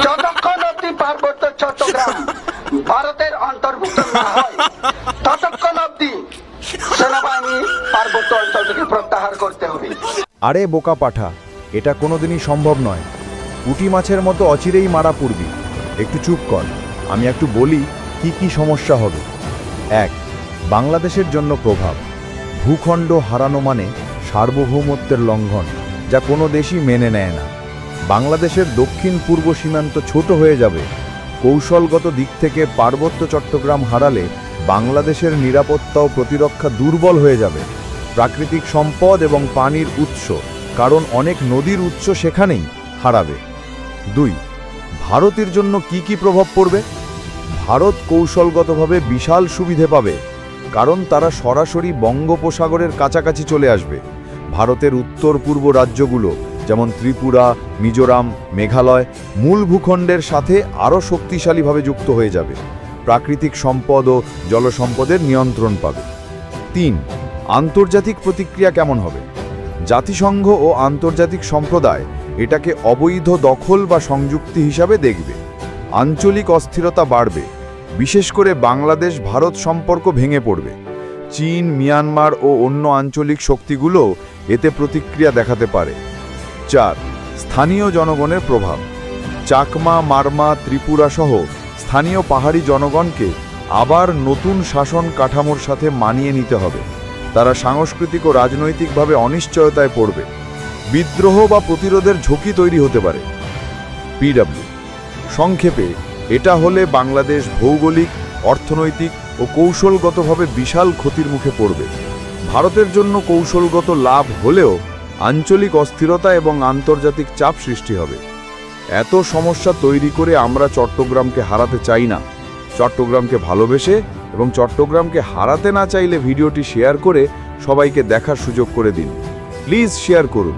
যতক্ষণ অব্দি পার্বত্য চট্টগ্রাম ভারতের অন্তর্ভুক্ত না হয় ততক্ষণ অব্দি সেনাবাহিনী পার্বত্য অঞ্চল থেকে প্রত্যাহার করতে হবে। আরে বোকা পাঠা, এটা কোনোদিনই সম্ভব নয়। পুঁটি মাছের মতো অচিরেই মারা পড়বি। একটু চুপ কর, আমি একটু বলি কি কি সমস্যা হবে। 1. বাংলাদেশের জন্য প্রভাব। ভূখণ্ড হারানো মানে সার্বভৌমত্বের লঙ্ঘন, যা কোনো দেশই মেনে নেয় না। বাংলাদেশের দক্ষিণ পূর্ব সীমান্ত ছোট হয়ে যাবে। কৌশলগত দিক থেকে পার্বত্য চট্টগ্রাম হারালে বাংলাদেশের নিরাপত্তা ও প্রতিরক্ষা দুর্বল হয়ে যাবে। প্রাকৃতিক সম্পদ এবং পানির উৎস, কারণ অনেক নদীর উৎস সেখানেই, হারাবে। 2. ভারতের জন্য কি কি প্রভাব পড়বে? ভারত কৌশলগতভাবে বিশাল সুবিধে পাবে, কারণ তারা সরাসরি বঙ্গোপসাগরের কাছাকাছি চলে আসবে। ভারতের উত্তর পূর্ব রাজ্যগুলো যেমন ত্রিপুরা, মিজোরাম, মেঘালয় মূল ভূখণ্ডের সাথে আরও শক্তিশালীভাবে যুক্ত হয়ে যাবে। প্রাকৃতিক সম্পদ ও জলসম্পদের নিয়ন্ত্রণ পাবে। 3. আন্তর্জাতিক প্রতিক্রিয়া কেমন হবে? জাতিসংঘ ও আন্তর্জাতিক সম্প্রদায় এটাকে অবৈধ দখল বা সংযুক্তি হিসাবে দেখবে। আঞ্চলিক অস্থিরতা বাড়বে, বিশেষ করে বাংলাদেশ ভারত সম্পর্ক ভেঙে পড়বে। চীন, মিয়ানমার ও অন্য আঞ্চলিক শক্তিগুলো এতে প্রতিক্রিয়া দেখাতে পারে। 4. স্থানীয় জনগণের প্রভাব। চাকমা, মারমা, ত্রিপুরা সহ স্থানীয় পাহাড়ি জনগণকে আবার নতুন শাসন কাঠামোর সাথে মানিয়ে নিতে হবে। তারা সাংস্কৃতিক ও রাজনৈতিকভাবে অনিশ্চয়তায় পড়বে। বিদ্রোহ বা প্রতিরোধের ঝুঁকি তৈরি হতে পারে। পিডব্লিউ সংক্ষেপে, এটা হলে বাংলাদেশ ভৌগোলিক, অর্থনৈতিক ও কৌশলগতভাবে বিশাল ক্ষতির মুখে পড়বে। ভারতের জন্য কৌশলগত লাভ হলেও আঞ্চলিক অস্থিরতা এবং আন্তর্জাতিক চাপ সৃষ্টি হবে। এত সমস্যা তৈরি করে আমরা চট্টগ্রামকে হারাতে চাই না। চট্টগ্রামকে ভালোবেসে এবং চট্টগ্রামকে হারাতে না চাইলে ভিডিওটি শেয়ার করে সবাইকে দেখার সুযোগ করে দিন। প্লিজ শেয়ার করুন।